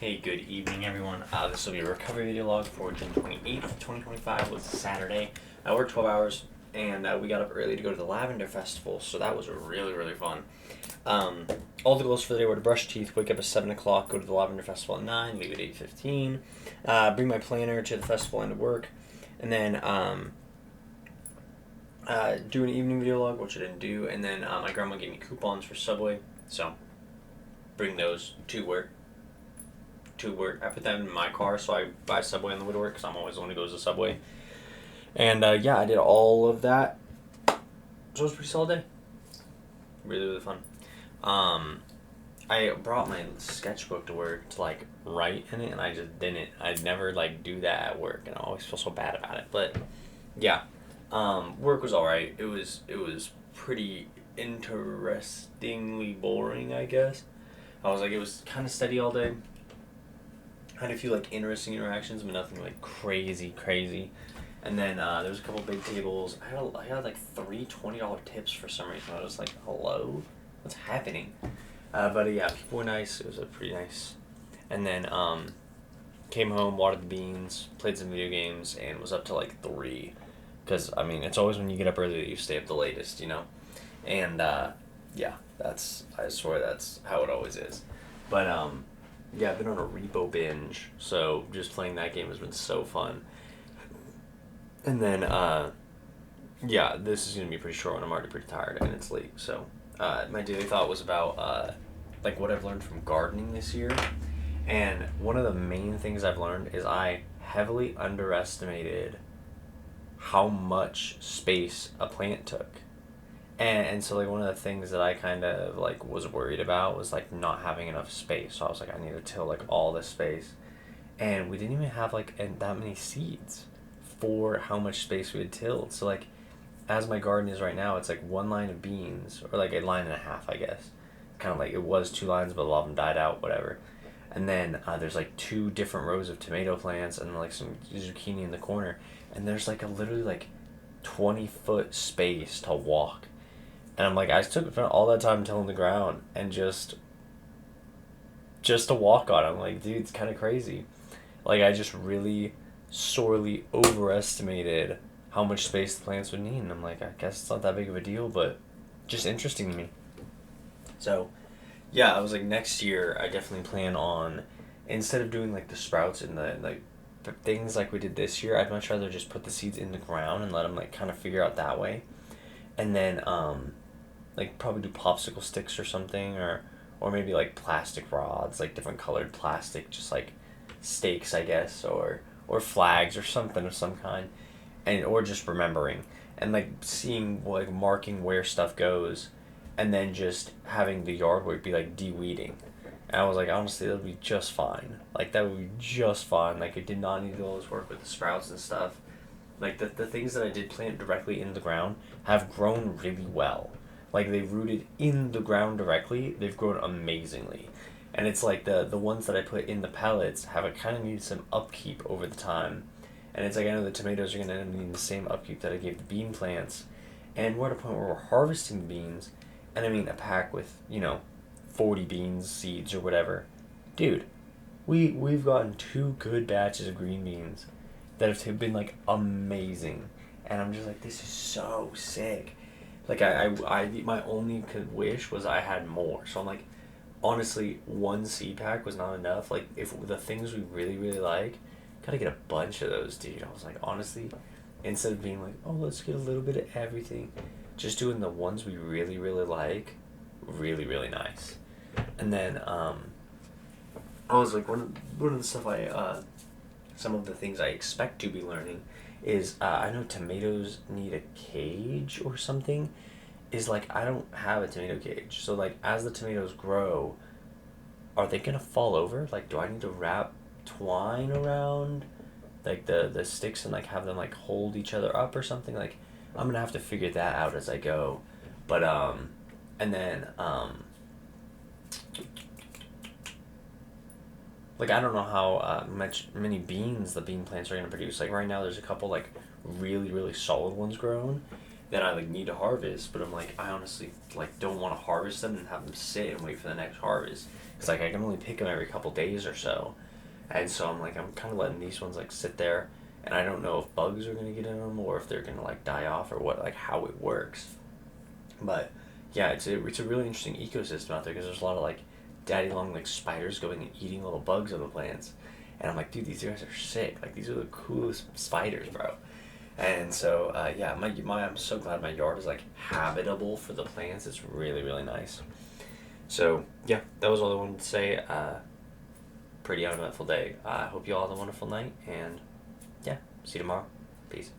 Hey, good evening, everyone. This will be a recovery video log for June 28th, 2025. Was Saturday. I worked 12 hours, and we got up early to go to the Lavender Festival, so that was really, really fun. All the goals for the day were to brush teeth, wake up at 7 o'clock, go to the Lavender Festival at 9, leave at 8:15, bring my planner to the festival and to work, and then do an evening video log, which I didn't do, and then my grandma gave me coupons for Subway, so bring those to work. I put them in my car, so I buy Subway on the way to work because I'm always the one who goes to Subway. And I did all of that. So it was a pretty solid day. Really, really fun. I brought my sketchbook to work to write in it, and I just didn't. I'd never do that at work, and I always feel so bad about it. But yeah, work was all right. It was pretty interestingly boring, I guess. It was kind of steady all day. Had a few interesting interactions, but nothing crazy. And then there was a couple big tables. I had three $20 tips for some reason. I was like, hello, what's happening? But yeah, people were nice. It was a pretty nice. And then came home, watered the beans, played some video games, and was up till 3. Because it's always when you get up early that you stay up the latest, you know. And yeah, I swear that's how it always is. But yeah, I've been on a repo binge, so just playing that game has been so fun. And then, yeah, this is going to be pretty short one. I'm already pretty tired, and it's late. So, my daily thought was about, what I've learned from gardening this year. And one of the main things I've learned is I heavily underestimated how much space a plant took. And so one of the things that I kind of was worried about was not having enough space. So I was I need to till all this space, and we didn't even have that many seeds for how much space we had tilled. So as my garden is right now, it's one line of beans, or a line and a half, I guess. Kind of it was 2 lines, but a lot of them died out, whatever. And then there's 2 different rows of tomato plants, and some zucchini in the corner, and there's a literally 20-foot space to walk. And I'm I took all that time tilling the ground and just to walk on it. I'm dude, it's kind of crazy. I just really sorely overestimated how much space the plants would need. And I'm I guess it's not that big of a deal, but just interesting to me. So, yeah, I was next year, I definitely plan on, instead of doing the sprouts and the things we did this year, I'd much rather just put the seeds in the ground and let them kind of figure out that way. And then, probably do popsicle sticks or something, or maybe plastic rods, different colored plastic, just stakes, I guess, or flags or something of some kind, or just remembering and seeing marking where stuff goes, and then just having the yard work be de-weeding. And I was honestly, that would be just fine. That would be just fine. It did not need to do all this work with the sprouts and stuff. The things that I did plant directly in the ground have grown really well. They rooted in the ground directly, they've grown amazingly. And it's the ones that I put in the pellets have kind of needed some upkeep over the time. And it's I know the tomatoes are going to end up needing the same upkeep that I gave the bean plants. And we're at a point where we're harvesting the beans, and a pack with, 40 beans, seeds, or whatever. Dude, we've gotten 2 good batches of green beans that have been amazing. And I'm just this is so sick. My only wish was I had more. So I'm honestly, 1 seed pack was not enough. If the things we really, really like, gotta get a bunch of those, dude. I was honestly, instead of being oh, let's get a little bit of everything, just doing the ones we really, really like, really, really nice. And then, I was one of the stuff some of the things I expect to be learning is, I know tomatoes need a cage or something. Is I don't have a tomato cage. So as the tomatoes grow, are they gonna fall over? Do I need to wrap twine around the sticks and have them hold each other up or something? I'm gonna have to figure that out as I go. But and then I don't know how many beans the bean plants are gonna produce. Right now there's a couple really, really solid ones grown. then I like need to harvest, but I'm like, I honestly like don't want to harvest them and have them sit and wait for the next harvest, because like I can only pick them every couple days or so, and so I'm like, I'm kind of letting these ones like sit there, and I don't know if bugs are gonna get in them or if they're gonna like die off or what, like how it works. But yeah, it's a really interesting ecosystem out there, because there's a lot of like daddy long like spiders going and eating little bugs on the plants, and I'm like, dude, these guys are sick. Like these are the coolest spiders, bro. And so yeah, my I'm so glad my yard is like habitable for the plants. It's really really nice. So yeah, that was all I wanted to say. Pretty uneventful day. I hope you all have a wonderful night, and yeah, see you tomorrow. Peace.